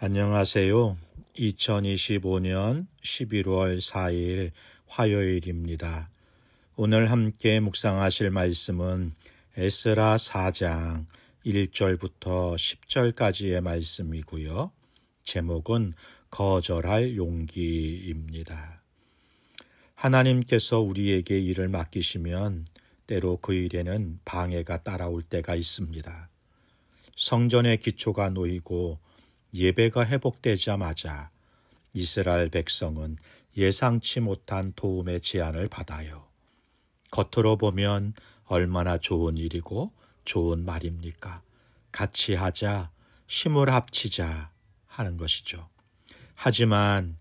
안녕하세요. 2025년 11월 4일 화요일입니다. 오늘 함께 묵상하실 말씀은 에스라 4장 1절부터 10절까지의 말씀이고요. 제목은 거절할 용기입니다. 하나님께서 우리에게 일을 맡기시면 때로 그 일에는 방해가 따라올 때가 있습니다. 성전의 기초가 놓이고 예배가 회복되자마자 이스라엘 백성은 예상치 못한 도움의 제안을 받아요. 겉으로 보면 얼마나 좋은 일이고 좋은 말입니까? 같이 하자, 힘을 합치자 하는 것이죠. 하지만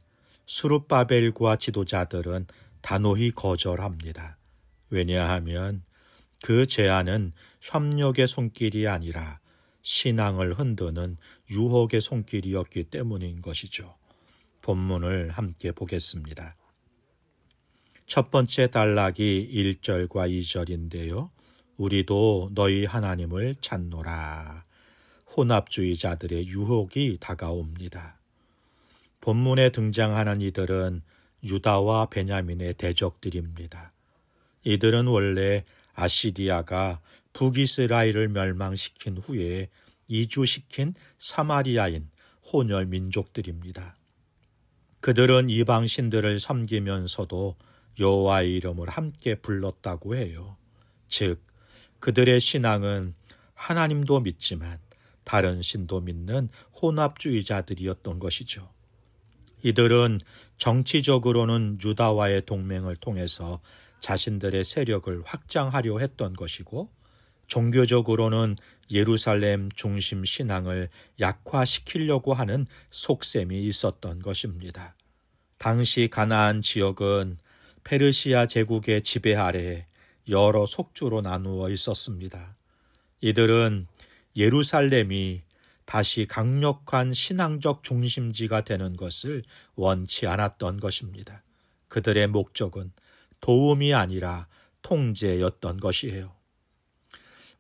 스룹바벨과 지도자들은 단호히 거절합니다. 왜냐하면 그 제안은 협력의 손길이 아니라 신앙을 흔드는 유혹의 손길이었기 때문인 것이죠. 본문을 함께 보겠습니다. 첫 번째 단락이 1절과 2절인데요. 우리도 너희 하나님을 찾노라. 혼합주의자들의 유혹이 다가옵니다. 본문에 등장하는 이들은 유다와 베냐민의 대적들입니다. 이들은 원래 아시리아가 북이스라엘을 멸망시킨 후에 이주시킨 사마리아인 혼혈 민족들입니다. 그들은 이방 신들을 섬기면서도 여호와의 이름을 함께 불렀다고 해요. 즉, 그들의 신앙은 하나님도 믿지만 다른 신도 믿는 혼합주의자들이었던 것이죠. 이들은 정치적으로는 유다와의 동맹을 통해서 자신들의 세력을 확장하려 했던 것이고, 종교적으로는 예루살렘 중심 신앙을 약화시키려고 하는 속셈이 있었던 것입니다. 당시 가나안 지역은 페르시아 제국의 지배 아래 여러 속주로 나누어 있었습니다. 이들은 예루살렘이 다시 강력한 신앙적 중심지가 되는 것을 원치 않았던 것입니다. 그들의 목적은 도움이 아니라 통제였던 것이에요.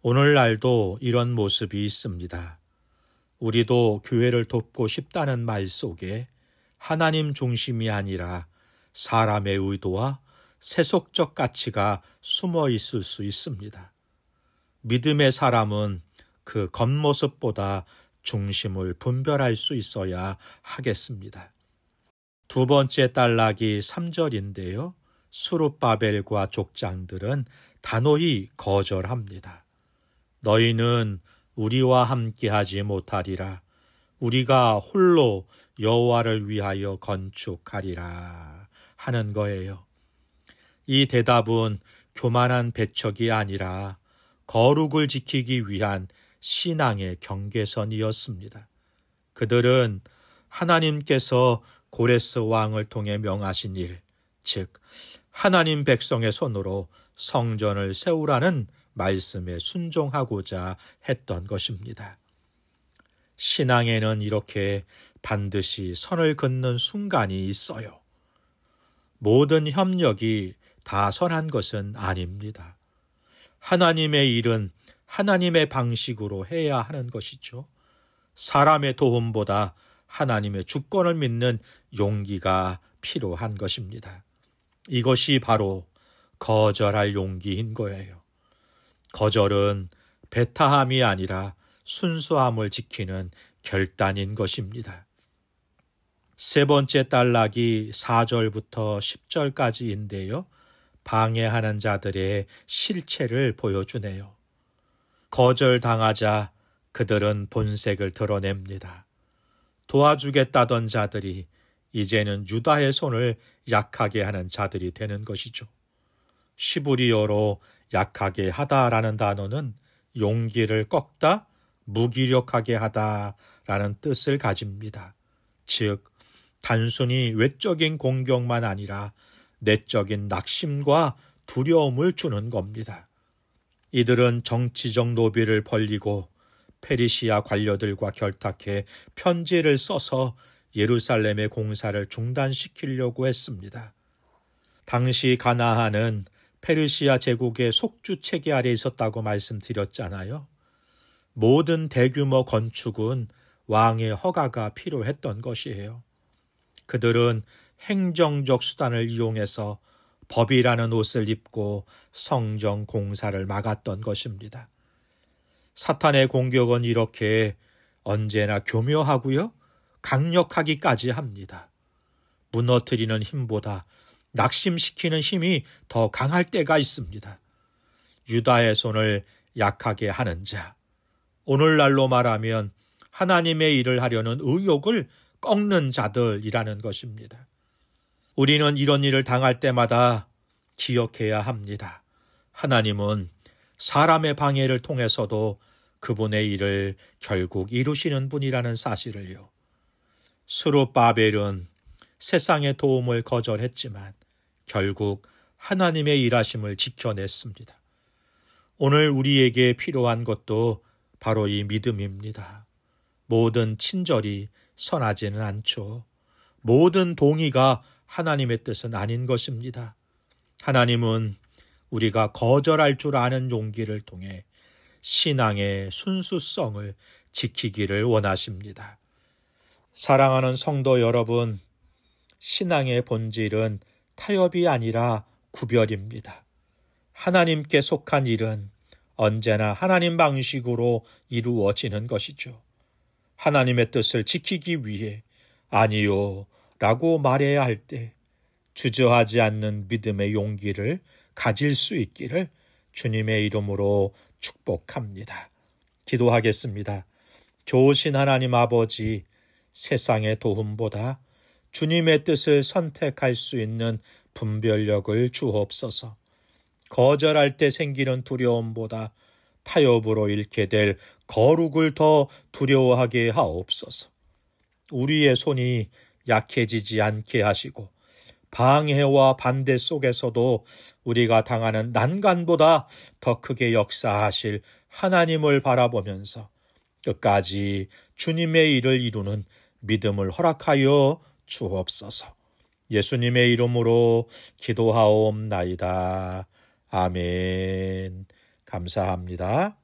오늘날도 이런 모습이 있습니다. 우리도 교회를 돕고 싶다는 말 속에 하나님 중심이 아니라 사람의 의도와 세속적 가치가 숨어 있을 수 있습니다. 믿음의 사람은 그 겉모습보다 중심을 분별할 수 있어야 하겠습니다. 두 번째 단락이 3절인데요. 스룹바벨과 족장들은 단호히 거절합니다. 너희는 우리와 함께하지 못하리라. 우리가 홀로 여호와를 위하여 건축하리라 하는 거예요. 이 대답은 교만한 배척이 아니라 거룩을 지키기 위한 신앙의 경계선이었습니다. 그들은 하나님께서 고레스 왕을 통해 명하신 일, 즉 하나님 백성의 손으로 성전을 세우라는 말씀에 순종하고자 했던 것입니다. 신앙에는 이렇게 반드시 선을 긋는 순간이 있어요. 모든 협력이 다 선한 것은 아닙니다. 하나님의 일은 하나님의 방식으로 해야 하는 것이죠. 사람의 도움보다 하나님의 주권을 믿는 용기가 필요한 것입니다. 이것이 바로 거절할 용기인 거예요. 거절은 배타함이 아니라 순수함을 지키는 결단인 것입니다. 세 번째 단락이 4절부터 10절까지인데요. 방해하는 자들의 실체를 보여주네요. 거절당하자 그들은 본색을 드러냅니다. 도와주겠다던 자들이 이제는 유다의 손을 약하게 하는 자들이 되는 것이죠. 시브리어로 약하게 하다라는 단어는 용기를 꺾다, 무기력하게 하다라는 뜻을 가집니다. 즉, 단순히 외적인 공격만 아니라 내적인 낙심과 두려움을 주는 겁니다. 이들은 정치적 노비를 벌리고 페르시아 관료들과 결탁해 편지를 써서 예루살렘의 공사를 중단시키려고 했습니다. 당시 가나안은 페르시아 제국의 속주 체계 아래 있었다고 말씀드렸잖아요. 모든 대규모 건축은 왕의 허가가 필요했던 것이에요. 그들은 행정적 수단을 이용해서 법이라는 옷을 입고 성전 공사를 막았던 것입니다. 사탄의 공격은 이렇게 언제나 교묘하고요, 강력하기까지 합니다. 무너뜨리는 힘보다 낙심시키는 힘이 더 강할 때가 있습니다. 유다의 손을 약하게 하는 자, 오늘날로 말하면 하나님의 일을 하려는 의욕을 꺾는 자들이라는 것입니다. 우리는 이런 일을 당할 때마다 기억해야 합니다. 하나님은 사람의 방해를 통해서도 그분의 일을 결국 이루시는 분이라는 사실을요. 스룹바벨은 세상의 도움을 거절했지만 결국 하나님의 일하심을 지켜냈습니다. 오늘 우리에게 필요한 것도 바로 이 믿음입니다. 모든 친절이 선하지는 않죠. 모든 동의가 하나님의 뜻은 아닌 것입니다. 하나님은 우리가 거절할 줄 아는 용기를 통해 신앙의 순수성을 지키기를 원하십니다. 사랑하는 성도 여러분, 신앙의 본질은 타협이 아니라 구별입니다. 하나님께 속한 일은 언제나 하나님 방식으로 이루어지는 것이죠. 하나님의 뜻을 지키기 위해 아니요 라고 말해야 할 때 주저하지 않는 믿음의 용기를 가질 수 있기를 주님의 이름으로 축복합니다. 기도하겠습니다. 좋으신 하나님 아버지, 세상의 도움보다 주님의 뜻을 선택할 수 있는 분별력을 주옵소서. 거절할 때 생기는 두려움보다 타협으로 잃게 될 거룩을 더 두려워하게 하옵소서. 우리의 손이 약해지지 않게 하시고 방해와 반대 속에서도 우리가 당하는 난간보다 더 크게 역사하실 하나님을 바라보면서 끝까지 주님의 일을 이루는 믿음을 허락하여 주옵소서. 예수님의 이름으로 기도하옵나이다. 아멘. 감사합니다.